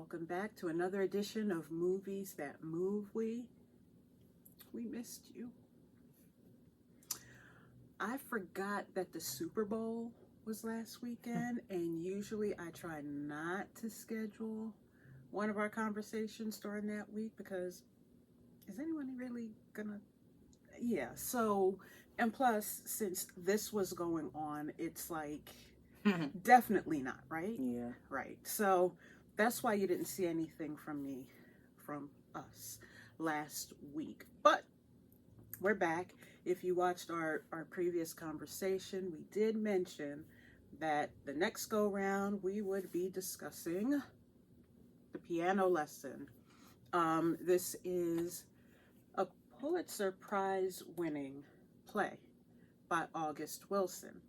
Welcome back to another edition of Movies That Move. We missed you. I forgot that the Super Bowl was last weekend, and usually I try not to schedule one of our conversations during that week because is anyone really gonna? Yeah, so, and plus, since this was going on, it's like, definitely not, right? Yeah. Right. So, that's why you didn't see anything from me, from us, last week. But, we're back. If you watched our previous conversation, we did mention that the next go-round, we would be discussing the piano lesson. This is a Pulitzer Prize winning play by August Wilson.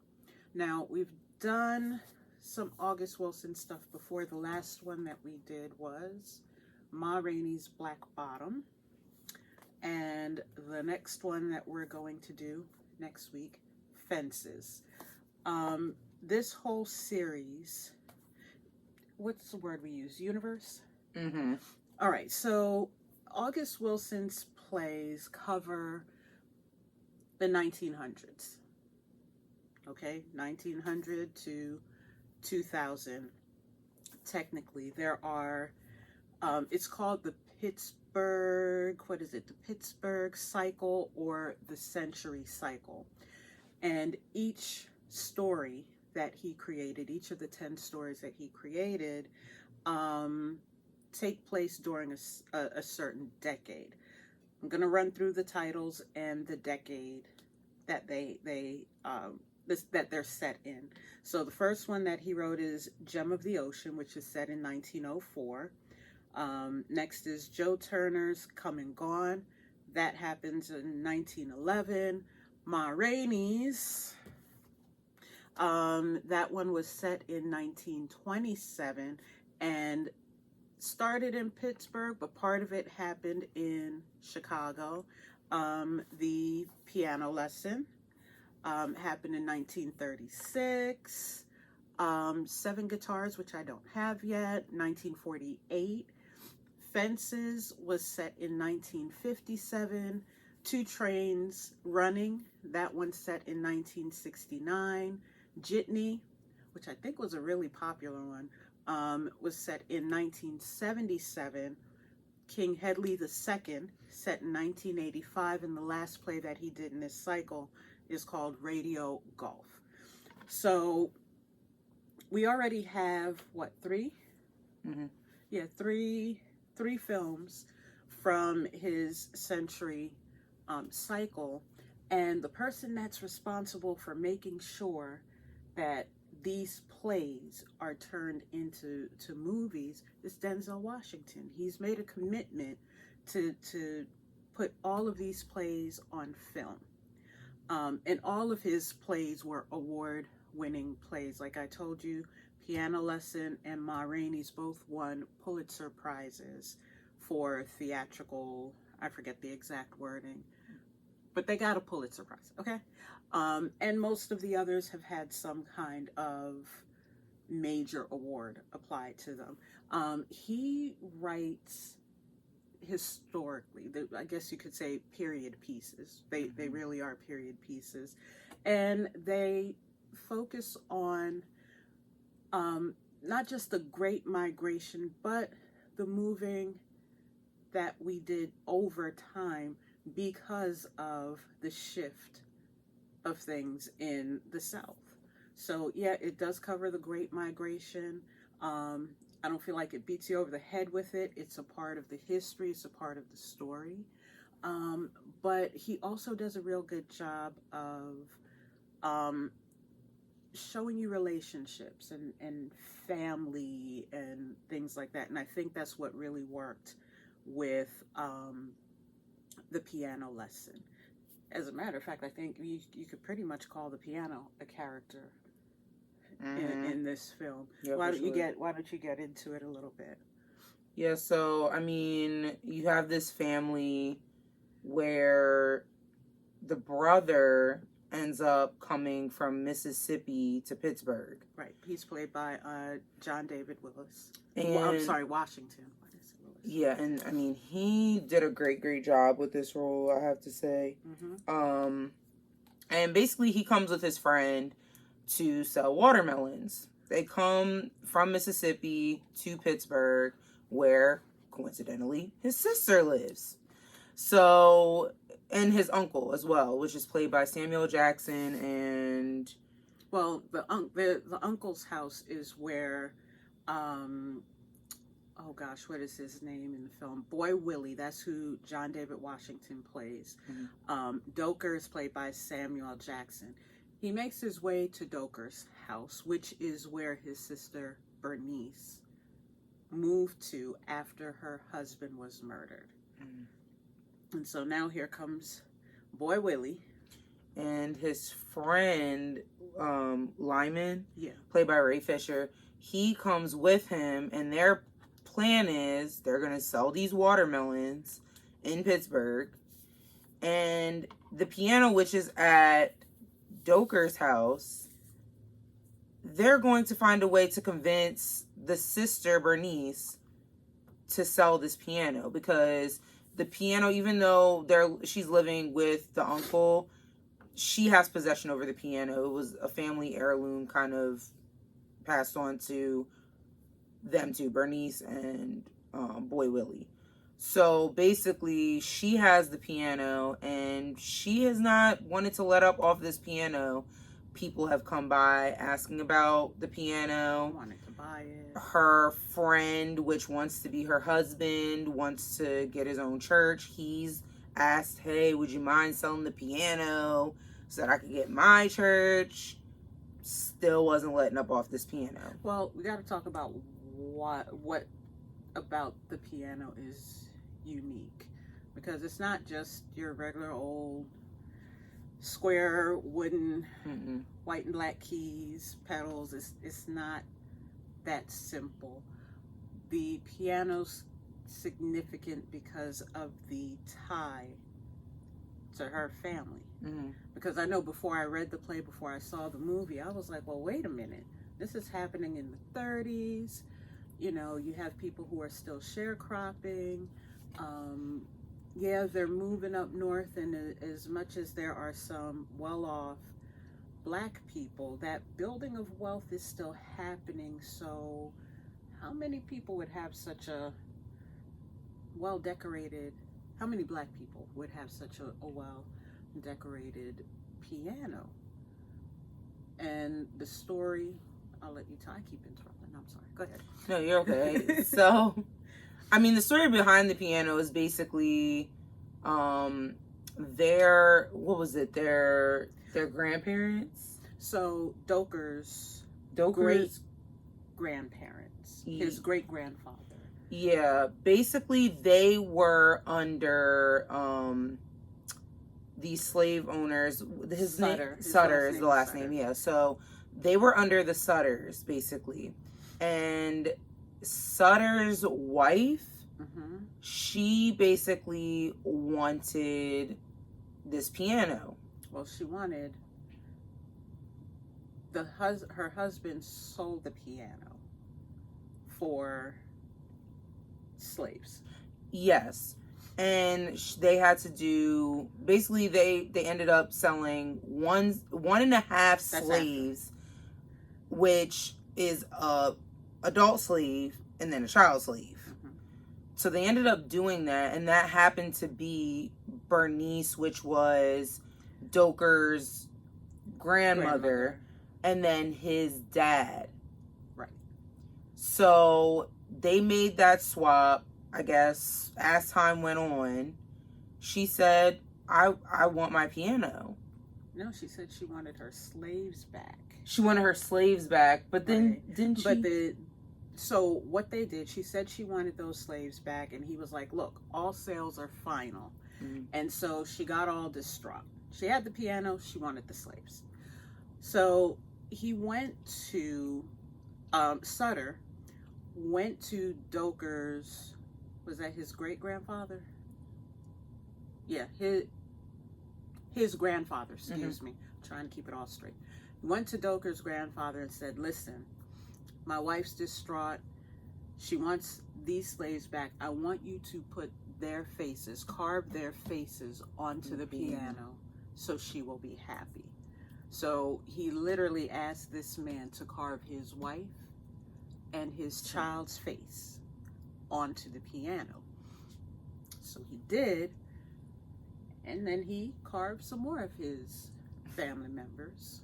Now, we've done some August Wilson stuff before. The last one that we did was Ma Rainey's Black Bottom. And the next one that we're going to do next week, Fences. This whole series, what's the word we use? Universe? Mm-hmm. All right, so August Wilson's plays cover the 1900s. Okay, 1900 to 2000. Technically, there are, it's called the Pittsburgh cycle or the century cycle. And each story that he created, each of the 10 stories that he created, take place during a certain decade. I'm going to run through the titles and the decade that that they're set in. So the first one that he wrote is Gem of the Ocean, which is set in 1904. Next is Joe Turner's Come and Gone. That happens in 1911. Ma Rainey's, that one was set in 1927 and started in Pittsburgh, but part of it happened in Chicago. The piano lesson happened in 1936. Seven Guitars, which I don't have yet, 1948. Fences was set in 1957. Two Trains Running, that one set in 1969. Jitney, which I think was a really popular one, was set in 1977. King Hedley II, set in 1985, and the last play that he did in this cycle is called Radio Golf. So we already have, what, three? Mm-hmm. Yeah, three films from his century cycle, and the person that's responsible for making sure that these plays are turned into movies is Denzel Washington. He's made a commitment to put all of these plays on film. And all of his plays were award-winning plays. Like I told you, Piano Lesson and Ma Rainey's both won Pulitzer Prizes for theatrical, I forget the exact wording, but they got a Pulitzer Prize, okay? And most of the others have had some kind of major award applied to them. He writes historically, I guess you could say period pieces. They really are period pieces. And they focus on not just the Great Migration, but the moving that we did over time because of the shift of things in the South. So yeah, it does cover the Great Migration. I don't feel like it beats you over the head with it. It's a part of the history. It's a part of the story. But he also does a real good job of showing you relationships and family and things like that. And I think that's what really worked with the piano lesson. As a matter of fact, I think you could pretty much call the piano a character in this film. Yeah, why don't you get into it a little bit? Yeah, so I mean, you have this family where the brother ends up coming from Mississippi to Pittsburgh. Right. He's played by John David Willis. And I'm sorry, Washington. What is it, Willis? yeah, and I mean, he did a great job with this role, I have to say. Mm-hmm. And basically he comes with his friend to sell watermelons. They come from Mississippi to Pittsburgh, where, coincidentally, his sister lives. So, and his uncle as well, which is played by Samuel Jackson. And well, the uncle's house is where, oh gosh, what is his name in the film? Boy Willie. That's who John David Washington plays. Mm-hmm. Doker is played by Samuel Jackson. He makes his way to Doker's house, which is where his sister Berniece moved to after her husband was murdered. Mm-hmm. And so now here comes Boy Willie. And his friend, Lyman, Yeah. played by Ray Fisher, he comes with him, and their plan is they're going to sell these watermelons in Pittsburgh. And the piano, which is at Doker's house, they're going to find a way to convince the sister, Berniece, to sell this piano, because the piano, even though she's living with the uncle, she has possession over the piano. It was a family heirloom, kind of passed on to them two, Berniece and Boy Willie. So basically, she has the piano, and she has not wanted to let up off this piano. People have come by asking about the piano. Wanted to buy it. Her friend, which wants to be her husband, wants to get his own church. He's asked, hey, would you mind selling the piano so that I could get my church? Still wasn't letting up off this piano. Well, we got to talk about what about the piano is unique, because it's not just your regular old square wooden white and black keys, pedals. It's not that simple. The piano's significant because of the tie to her family. Because I know before I read the play, before I saw the movie, I was like, well, wait a minute, this is happening in the 30s. You know, you have people who are still sharecropping. Yeah, they're moving up north, and as much as there are some well-off black people, that building of wealth is still happening. So how many people would have such a well-decorated, how many black people would have such a well-decorated piano? And the story, I'll let you I keep interrupting. I'm sorry. Go ahead. No, you're okay. So, I mean, the story behind the piano is basically, their grandparents. So Doker's great grandparents, his great grandfather. Yeah, basically they were under these slave owners. His Sutter. name His Sutter is the last Sutter. name. Yeah, so they were under the Sutters basically, and Sutter's wife, she basically wanted this piano. Well, she wanted her husband sold the piano for slaves. Yes. And they had to do, basically they ended up selling one and a half slaves, which is a adult slave and then a child slave. So they ended up doing that, and that happened to be Berniece, which was Doker's grandmother, and then his dad. Right. So they made that swap, I guess, as time went on. She said, I want my piano. No, she said she wanted her slaves back. She wanted her slaves back, but then didn't she? But so what they did, she said she wanted those slaves back, and he was like, look, all sales are final. And so she got all distraught. She had the piano, she wanted the slaves. So he went to, Sutter went to Doker's, was that his great-grandfather? Yeah, his grandfather, excuse me, trying to keep it all straight. He went to Doker's grandfather and said, listen, my wife's distraught. She wants these slaves back. I want you to put their faces, carve their faces onto the piano so she will be happy. So he literally asked this man to carve his wife and his child's face onto the piano. So he did, and then he carved some more of his family members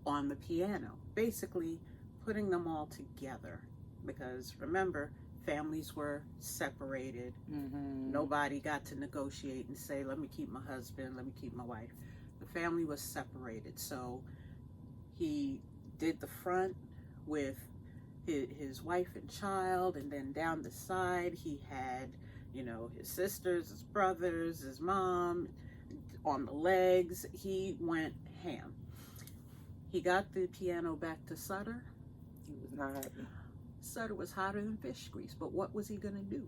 on the piano, basically putting them all together, because remember, families were separated. Nobody got to negotiate and say, let me keep my husband, let me keep my wife. The family was separated. So he did the front with his wife and child, and then down the side he had, you know, his sisters, his brothers, his mom. On the legs, he went ham. He got the piano back to Sutter. He was not happy. Sutter was hotter than fish grease, but what was he gonna do?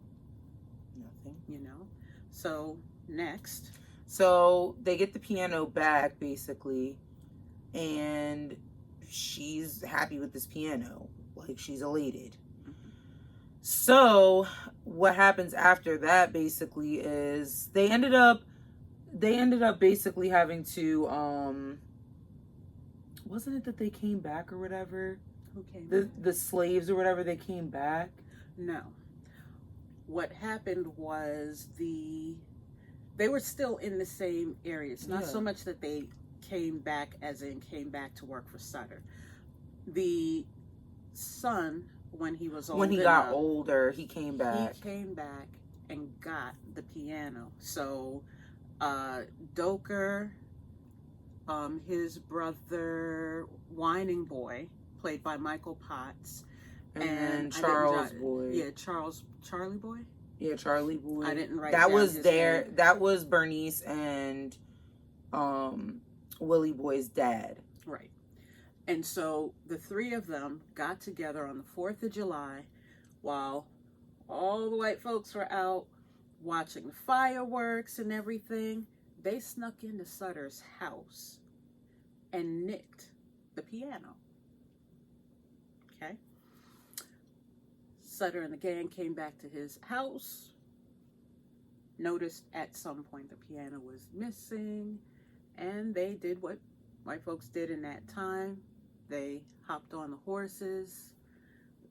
Nothing. You know? So, next. So, they get the piano back, basically, and she's happy with this piano. Like, she's elated. So, what happens after that, basically, is they ended up basically having to, wasn't it that they came back or whatever? Who came back? The slaves or whatever, they came back? No. What happened was they were still in the same area. It's not so much that they came back as in came back to work for Sutter. The son, when he was older, when he got older, he came back. He came back and got the piano. So Doker, his brother Whining Boy, played by Michael Potts, and Charles Boy. Yeah, Charlie Boy. Yeah, Charlie Boy. I didn't write that down was his their name. That was Berniece and Willie Boy's dad. Right. And so the three of them got together on the 4th of July while all the white folks were out watching the fireworks and everything. They snuck into Sutter's house and nicked the piano. Okay? Sutter and the gang came back to his house, noticed at some point the piano was missing, and they did what white folks did in that time. They hopped on the horses,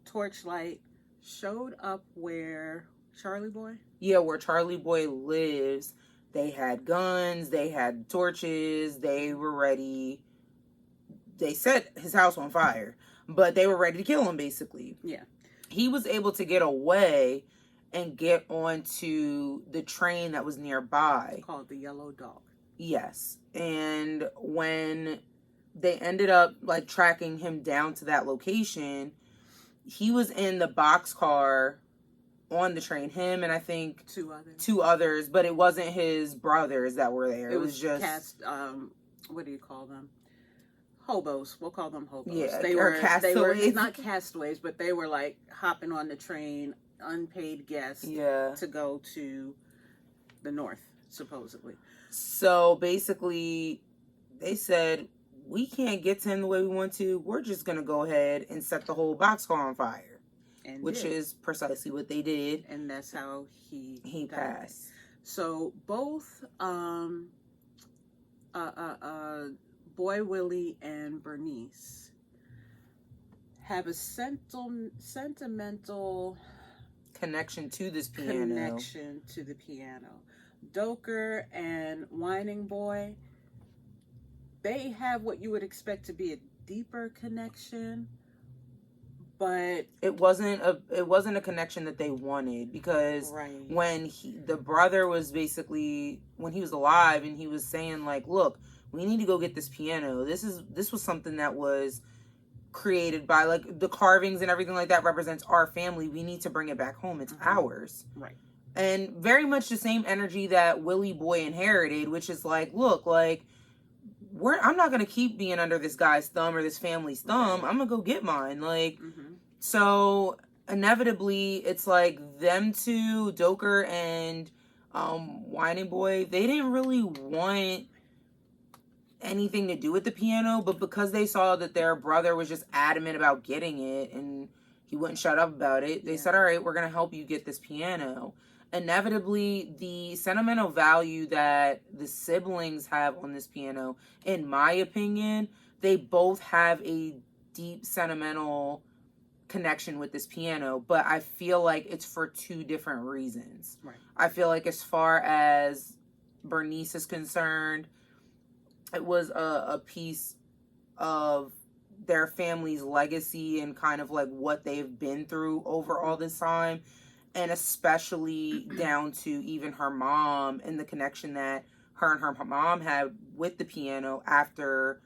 torchlight, showed up where Charlie Boy? Yeah, where Charlie Boy lives. They had guns, they had torches, they were ready. They set his house on fire, but they were ready to kill him, basically. Yeah. He was able to get away and get onto the train that was nearby. Called the Yellow Dog. Yes. And when they ended up, like, tracking him down to that location, he was in the boxcar on the train. Him and I think two others, but it wasn't his brothers that were there. It was just what do you call them? Hobos. We'll call them hobos. Yeah, they were castaways. Not castaways, but they were like hopping on the train, unpaid guests, to go to the north, supposedly. So basically, they said, we can't get to him the way we want to. We're just gonna go ahead and set the whole boxcar on fire, which is precisely what they did, and that's how he passed. So both Boy Willie and Berniece have a sentimental connection to this piano. Doker and Whining Boy, they have what you would expect to be a deeper connection, but it wasn't a connection that they wanted, because when the brother was basically, when he was alive and he was saying, like, look, we need to go get this piano. This was something that was created by, like, the carvings and everything like that represents our family. We need to bring it back home. It's ours. Right. And very much the same energy that Willie Boy inherited, which is like, look, like, I'm not going to keep being under this guy's thumb or this family's thumb. I'm going to go get mine. Like, so inevitably it's like them two, Doker and Whining Boy, they didn't really want anything to do with the piano, but because they saw that their brother was just adamant about getting it and he wouldn't shut up about it, they said, all right, we're going to help you get this piano. Inevitably, the sentimental value that the siblings have on this piano, in my opinion, they both have a deep sentimental connection with this piano, but I feel like it's for two different reasons. Right. I feel like as far as Berniece is concerned, it was a piece of their family's legacy and kind of like what they've been through over all this time, and especially down to even her mom and the connection that her and her mom had with the piano after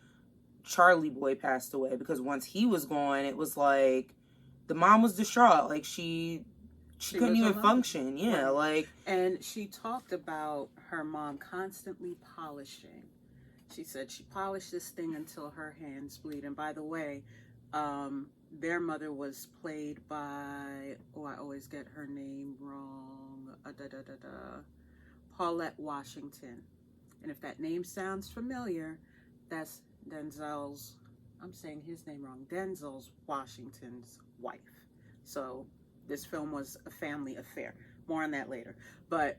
Charlie Boy passed away, because once he was gone, it was like the mom was distraught, like she couldn't even function. Yeah, right. Like, and she talked about her mom constantly polishing. She said she polished this thing until her hands bleed. And by the way, their mother was played by, I always get her name wrong, Paulette Washington. And if that name sounds familiar, that's Denzel's, I'm saying his name wrong, Denzel's Washington's wife. So this film was a family affair. More on that later. But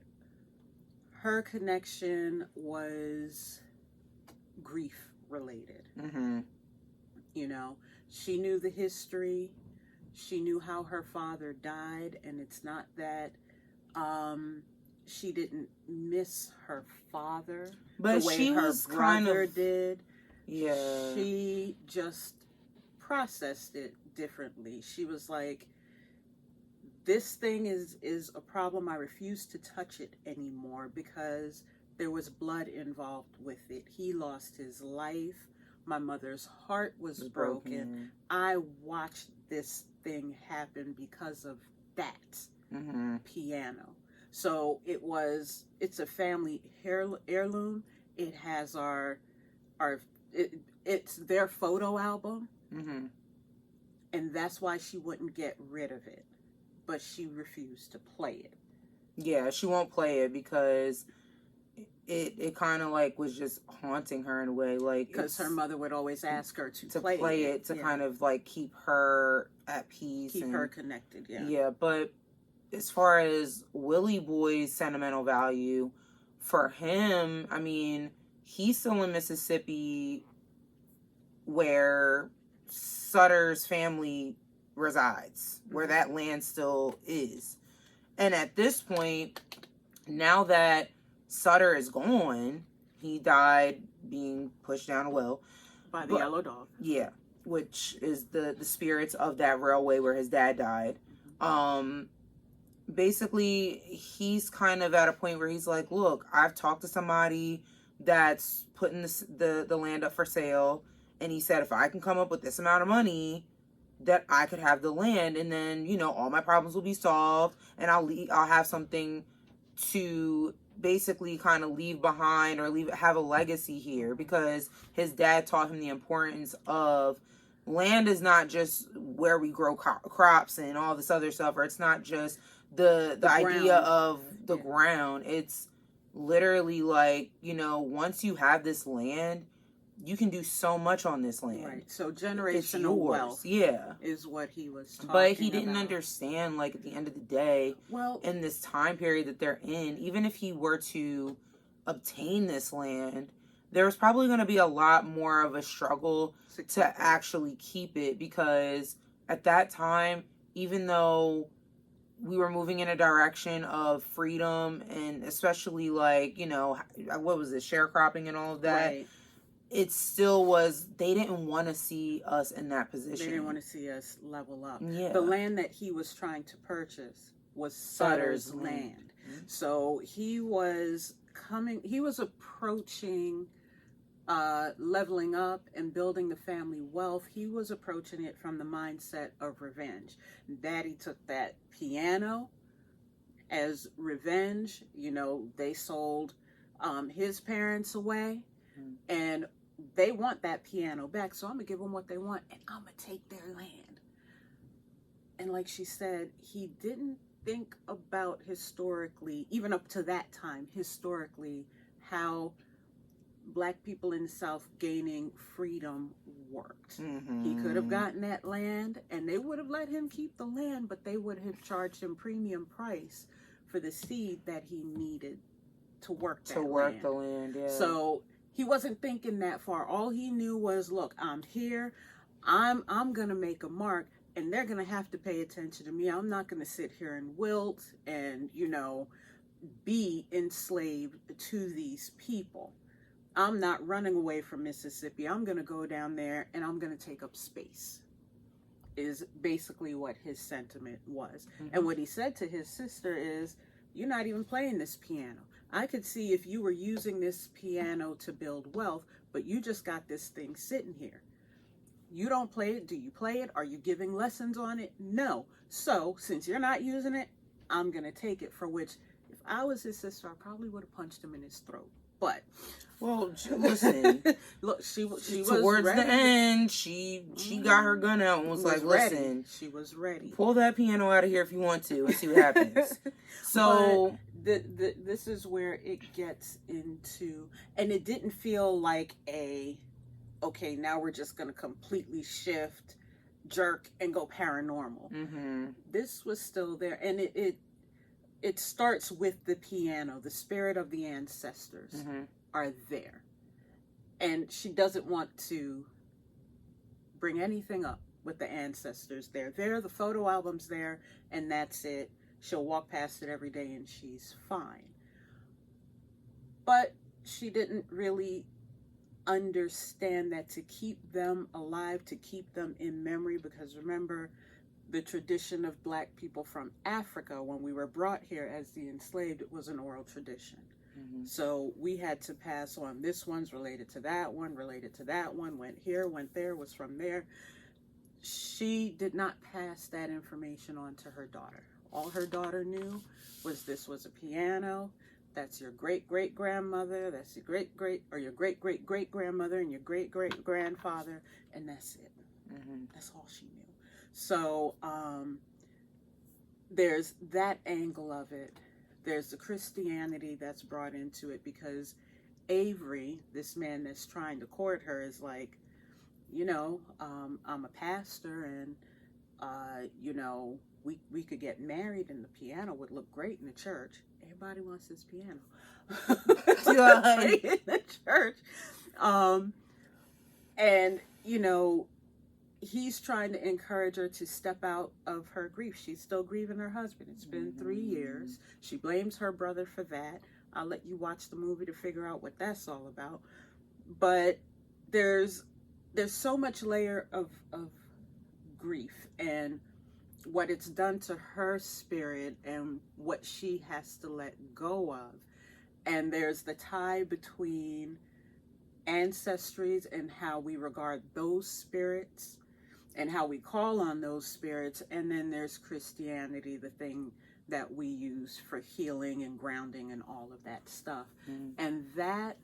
her connection was grief related. Mm-hmm. You know, she knew the history. She knew how her father died, and it's not that she didn't miss her father, but the way she her was brother kind of, did. Yeah. She just processed it differently. She was like, this thing is a problem. I refuse to touch it anymore because there was blood involved with it. He lost his life. My mother's heart was broken. I watched this thing happen because of that piano. So it's a family heirloom. It has it's their photo album. Mm-hmm. And that's why she wouldn't get rid of it. But she refused to play it. Yeah, she won't play it because it kind of like was just haunting her in a way, like because her mother would always ask her to play it to kind of like keep her at peace, keep her connected. Yeah, but as far as Willie Boy's sentimental value, for him, I mean, he's still in Mississippi where Sutter's family resides, where that land still is. And at this point, now that Sutter is gone, he died being pushed down a well by the yellow dog. Yeah, which is the spirits of that railway where his dad died. Basically, he's kind of at a point where he's like, look, I've talked to somebody that's putting the land up for sale, and he said if I can come up with this amount of money, that I could have the land, and then, you know, all my problems will be solved, and I'll have something to basically kind of leave behind or have a legacy here, because his dad taught him the importance of land is not just where we grow crops and all this other stuff, or it's not just the idea of the ground. It's literally like, you know, once you have this land, you can do so much on this land. Right. So generational wealth is what he was talking about. But he didn't understand, like, at the end of the day, in this time period that they're in, even if he were to obtain this land, there was probably going to be a lot more of a struggle to actually keep it, because at that time, even though we were moving in a direction of freedom and especially, like, you know, what was it, sharecropping and all of that, right. It still was, they didn't want to see us in that position. They didn't want to see us level up. Yeah. The land that he was trying to purchase was Sutter's land. Mm-hmm. So he was approaching leveling up and building the family wealth. He was approaching it from the mindset of revenge. Daddy took that piano as revenge. You know, they sold his parents away, and they want that piano back, so I'm gonna give them what they want, and I'm gonna take their land. And like she said, he didn't think about historically, even up to that time, historically, how Black people in the South gaining freedom worked. Mm-hmm. He could have gotten that land, and they would have let him keep the land, but they would have charged him premium price for the seed that he needed to work that land. The land, yeah. So he wasn't thinking that far. All he knew was, look, I'm here. I'm gonna make a mark, and they're gonna have to pay attention to me. I'm not gonna sit here and wilt and, you know, be enslaved to these people. I'm not running away from Mississippi. I'm gonna go down there and I'm gonna take up space, is basically what his sentiment was. Mm-hmm. And what he said to his sister is, you're not even playing this piano. I could see if you were using this piano to build wealth, but you just got this thing sitting here. You don't play it. Do you play it? Are you giving lessons on it? No. So since you're not using it, I'm going to take it, for which if I was his sister, I probably would have punched him in his throat. But, well, listen, look, she was towards ready. the end, she got her gun out and was like, ready. listen, she was ready. Pull that piano out of here if you want to and see what happens. So this is where it gets into, and it didn't feel like okay, now we're just going to completely shift, jerk, and go paranormal. Mm-hmm. This was still there, and it starts with the piano. The spirit of the ancestors mm-hmm. are there, and she doesn't want to bring anything up with the ancestors. They're there, the photo album's there, and that's it. She'll walk past it every day and she's fine. But she didn't really understand that to keep them alive, to keep them in memory, because remember, the tradition of Black people from Africa, when we were brought here as the enslaved, it was an oral tradition. Mm-hmm. So we had to pass on, this one's related to that one, related to that one, went here, went there, was from there. She did not pass that information on to her daughter. All her daughter knew was this was a piano. That's your great-great-grandmother. That's your great-great-great-grandmother and your great-great-grandfather. And that's it. Mm-hmm. That's all she knew. So there's that angle of it. There's the Christianity that's brought into it, because Avery, this man that's trying to court her, is like, you know, I'm a pastor, and, you know, we could get married and the piano would look great in the church. Everybody wants this piano. Right in the church. And, you know, he's trying to encourage her to step out of her grief. She's still grieving her husband. It's been 3 years. She blames her brother for that. I'll let you watch the movie to figure out what that's all about. But there's so much layer of grief and what it's done to her spirit and what she has to let go of. And there's the tie between ancestries and how we regard those spirits and how we call on those spirits. And then there's Christianity, the thing that we use for healing and grounding and all of that stuff. Mm-hmm. And that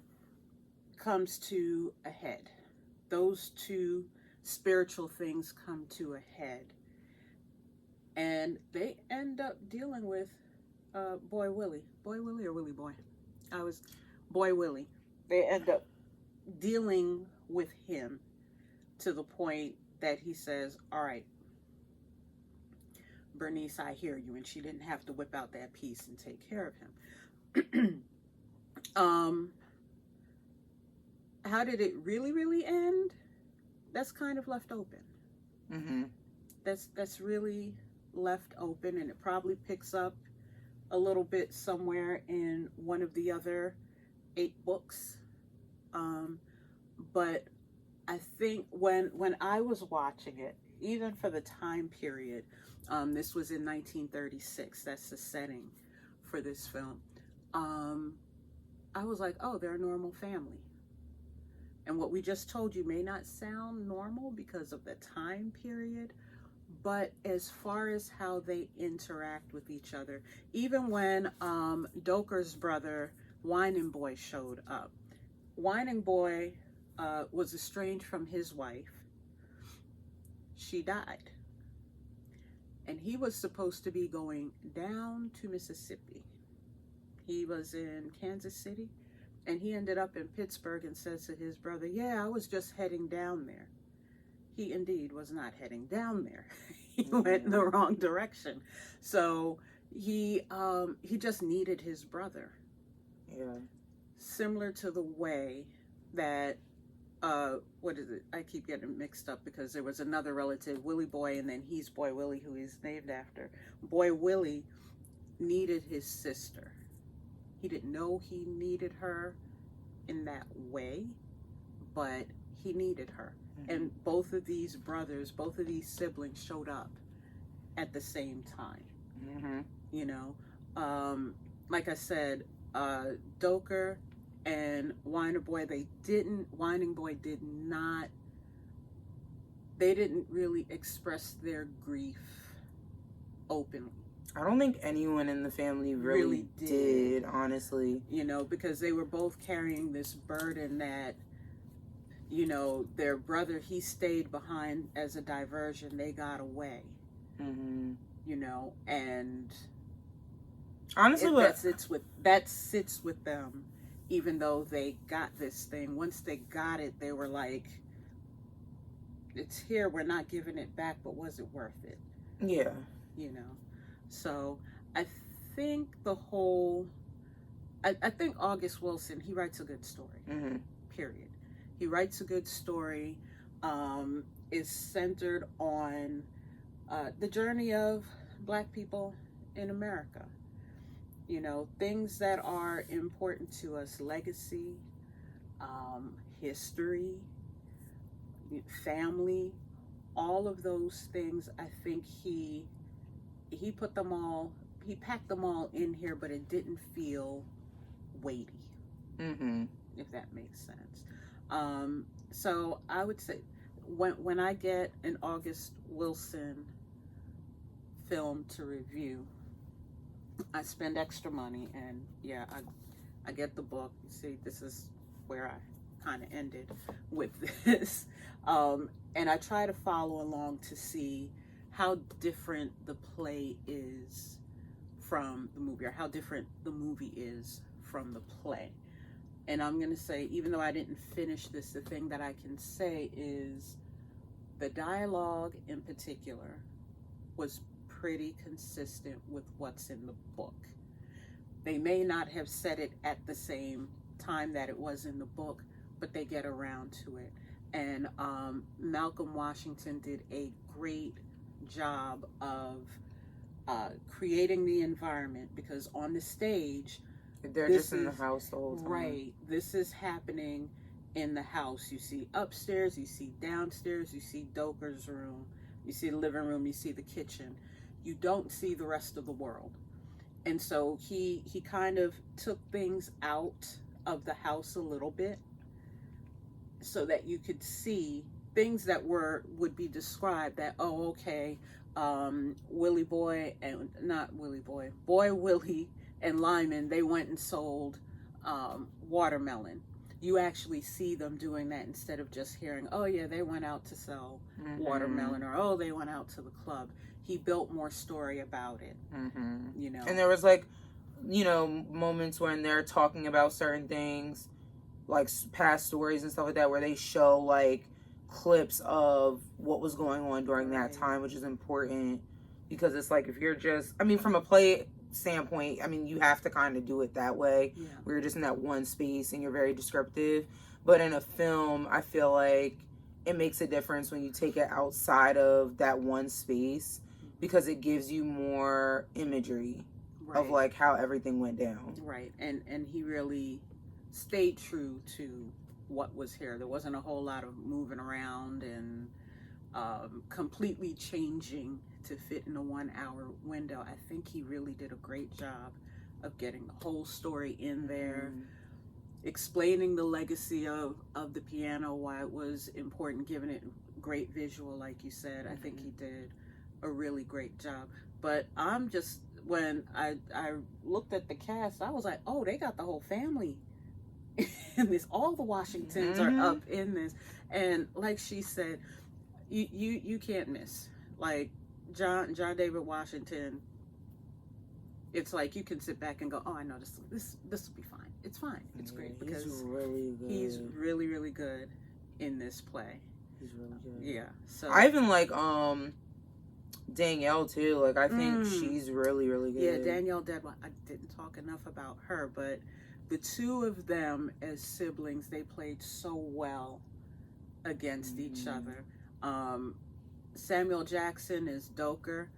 comes to a head. Those two spiritual things come to a head. And they end up dealing with Boy Willie. Boy Willie or Willie Boy? Boy Willie. They end up dealing with him to the point that he says, all right, Berniece, I hear you. And she didn't have to whip out that piece and take care of him. How did it really end? That's kind of left open. Mm-hmm. That's really left open, and it probably picks up a little bit somewhere in one of the other 8 books. But I think when I was watching it, even for the time period, this was in 1936, that's the setting for this film, I was like, oh, they're a normal family. And what we just told you may not sound normal because of the time period, but as far as how they interact with each other, even when Doker's brother, Whining Boy, showed up, Whining Boy was estranged from his wife. She died. And he was supposed to be going down to Mississippi. He was in Kansas City, And he ended up in Pittsburgh and says to his brother, yeah, I was just heading down there. He indeed was not heading down there. He went in the wrong direction. So he just needed his brother. Yeah. Similar to the way that what is it? I keep getting mixed up because there was another relative, Willie Boy, and then he's Boy Willie, who he's named after. Boy Willie needed his sister. He didn't know he needed her in that way, but he needed her. Mm-hmm. And both of these brothers, both of these siblings showed up at the same time. Mm-hmm. You know, like I said, Doker and Whining Boy didn't really express their grief openly. I don't think anyone in the family really did, honestly. You know, because they were both carrying this burden that, you know, their brother, he stayed behind as a diversion. They got away. Mm-hmm. You know, and honestly, that sits with them, even though they got this thing. Once they got it, they were like, it's here, we're not giving it back, but was it worth it? Yeah. You know? So I think I think August Wilson, he writes a good story. Mm-hmm. Period. He writes a good story, is centered on the journey of Black people in America. You know, things that are important to us, legacy, history, family, all of those things. I think he put them all, he packed them all in here, but it didn't feel weighty. Mm-hmm. If that makes sense. So I would say when I get an August Wilson film to review, I spend extra money, and yeah, I get the book. You see, this is where I kind of ended with this. And I try to follow along to see how different the play is from the movie, or how different the movie is from the play. And I'm going to say, even though I didn't finish this, the thing that I can say is the dialogue in particular was pretty consistent with what's in the book. They may not have said it at the same time that it was in the book, but they get around to it. And Malcolm Washington did a great job of creating the environment, because on the stage, they're just in the house the whole time. Right. This is happening in the house. You see upstairs, you see downstairs, you see Doker's room, you see the living room, you see the kitchen. You don't see the rest of the world. And so he kind of took things out of the house a little bit so that you could see things that would be described that, oh, okay, Willie Boy and not Willie Boy, Boy Willie and Lyman, they went and sold watermelon. You actually see them doing that instead of just hearing, oh yeah, they went out to sell watermelon, or oh, they went out to the club. He built more story about it, you know. And there was like, you know, moments when they're talking about certain things, like past stories and stuff like that, where they show like clips of what was going on during that time, which is important, because it's like, if you're just, I mean, from a play standpoint, I mean, you have to kind of do it that way, where you're just in that one space and you're very descriptive. But in a film, I feel like it makes a difference when you take it outside of that one space, because it gives you more imagery of like how everything went down. Right. And he really stayed true to what was here. There wasn't a whole lot of moving around and completely changing to fit in a 1 hour window. I think he really did a great job of getting the whole story in there, explaining the legacy of the piano, why it was important, giving it great visual, like you said. I think he did a really great job. But I'm just, when I looked at the cast, I was like, oh, they got the whole family in this. All the Washingtons are up in this. And like she said, you can't miss. Like John David Washington, it's like you can sit back and go, oh, I know this will be fine. it's fine. It's great because he's really good. He's really, really good in this play. He's really good. Yeah. So I even like Danielle too. Like I think she's really, really good. Yeah, Danielle Deadwyler. I didn't talk enough about her, but the two of them as siblings, they played so well against each other. Samuel Jackson is Doker.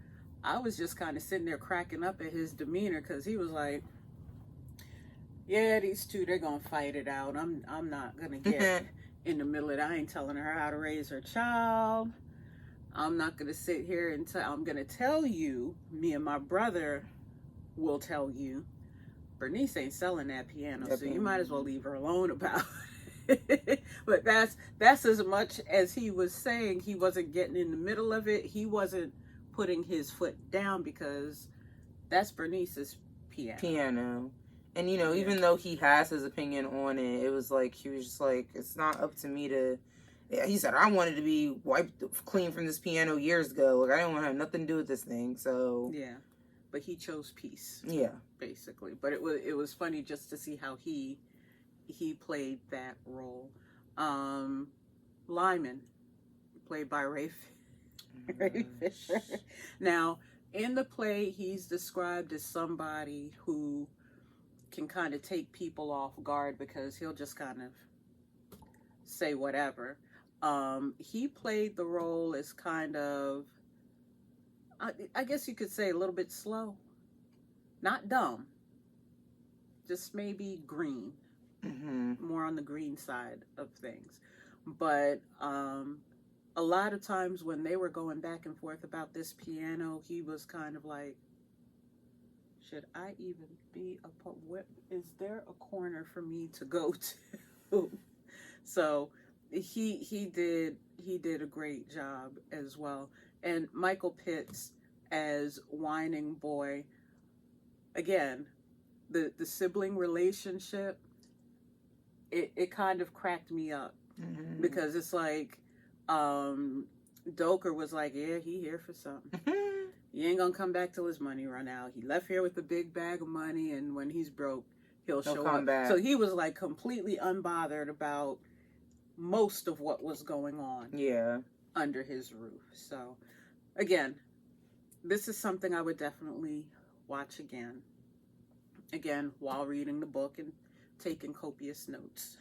I was just kind of sitting there cracking up at his demeanor because he was like, yeah, these two, they're gonna fight it out. I'm not gonna get in the middle of it. I ain't telling her how to raise her child. I'm not gonna sit here and I'm gonna tell you, me and my brother will tell you, Berniece ain't selling that piano, so you might as well leave her alone about it. But that's as much as he was saying. He wasn't getting in the middle of it. He wasn't putting his foot down because that's Bernice's piano. And, you know, even though he has his opinion on it, it was like, he was just like, it's not up to me to... Yeah, he said, I wanted to be wiped clean from this piano years ago. Like, I didn't want to have nothing to do with this thing, so... Yeah, but he chose peace. Yeah. Basically. But it was funny just to see how he played that role. Lyman, played by Ray Fisher. Now, in the play, he's described as somebody who can kind of take people off guard because he'll just kind of say whatever. He played the role as kind of, I guess you could say, a little bit slow. Not dumb. Just maybe green. More on the green side of things. But a lot of times when they were going back and forth about this piano, he was kind of like, should I even be is there a corner for me to go to? So he did a great job as well. And Michael Pitts as whining boy, again, the sibling relationship, it kind of cracked me up because it's like Doker was like, yeah, he here for something. He ain't gonna come back till his money run out. He left here with a big bag of money, and when he's broke, he'll show up. Back. So he was like completely unbothered about most of what was going on under his roof. So again, this is something I would definitely watch again while reading the book and taking copious notes.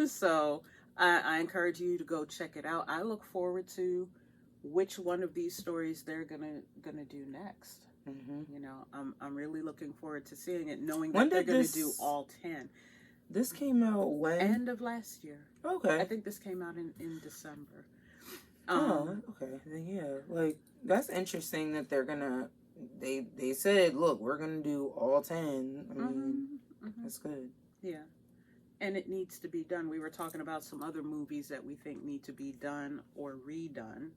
So I encourage you to go check it out. I look forward to which one of these stories they're gonna do next. You know, I'm really looking forward to seeing it, knowing that they're gonna do all 10. This came out when? End of last year. Okay. I think this came out in December. Okay. Then yeah, like that's interesting that they're gonna. They said, look, we're gonna do all 10. I mean, that's good. Yeah. And it needs to be done. We were talking about some other movies that we think need to be done or redone.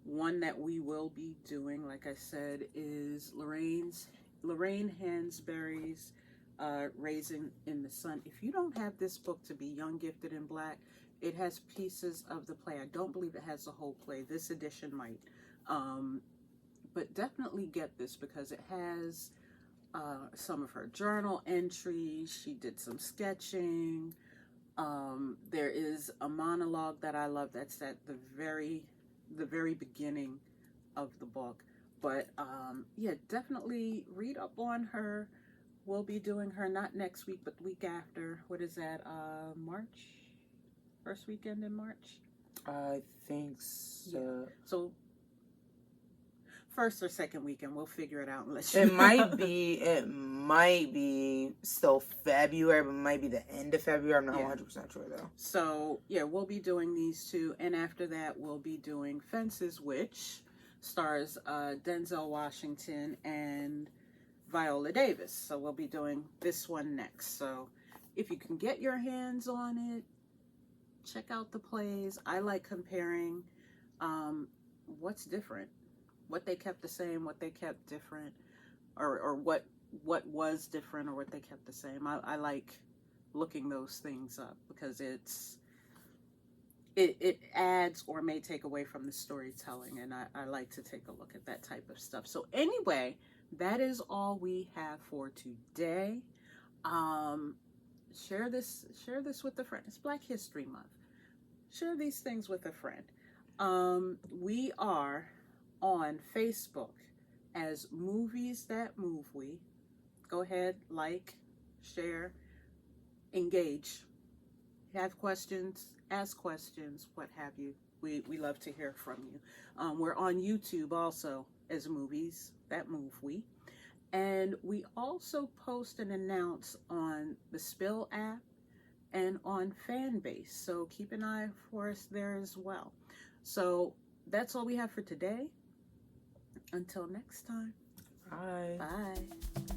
One that we will be doing, like I said, is Lorraine Hansberry's Raising in the Sun. If you don't have this book, To Be Young, Gifted, and Black, it has pieces of the play. I don't believe it has the whole play. This edition might. But definitely get this because it has some of her journal entries. She did some sketching. There is a monologue that I love that's at the very beginning of the book. But yeah, definitely read up on her. We'll be doing her not next week, but the week after. What is that? March? First weekend in March? I think so. Yeah. So first or second weekend, we'll figure it out and let you know. It might be still February, but it might be the end of February. I'm not 100% sure though. So yeah, we'll be doing these two, and after that, we'll be doing Fences, which stars Denzel Washington and Viola Davis. So we'll be doing this one next. So if you can get your hands on it, check out the plays. I like comparing what's different, what they kept the same, what they kept different, or what was different or what they kept the same. I like looking those things up because it adds or may take away from the storytelling, and I like to take a look at that type of stuff. So anyway, that is all we have for today. Share this with a friend. It's Black History Month. Share these things with a friend. We are on Facebook as Movies That Move We. Go ahead, like, share, engage. Have questions, ask questions, what have you. We love to hear from you. We're on YouTube also as Movies That Move We. And we also post and announce on the Spill app and on Fanbase. So keep an eye for us there as well. So that's all we have for today. Until next time. Bye. Bye.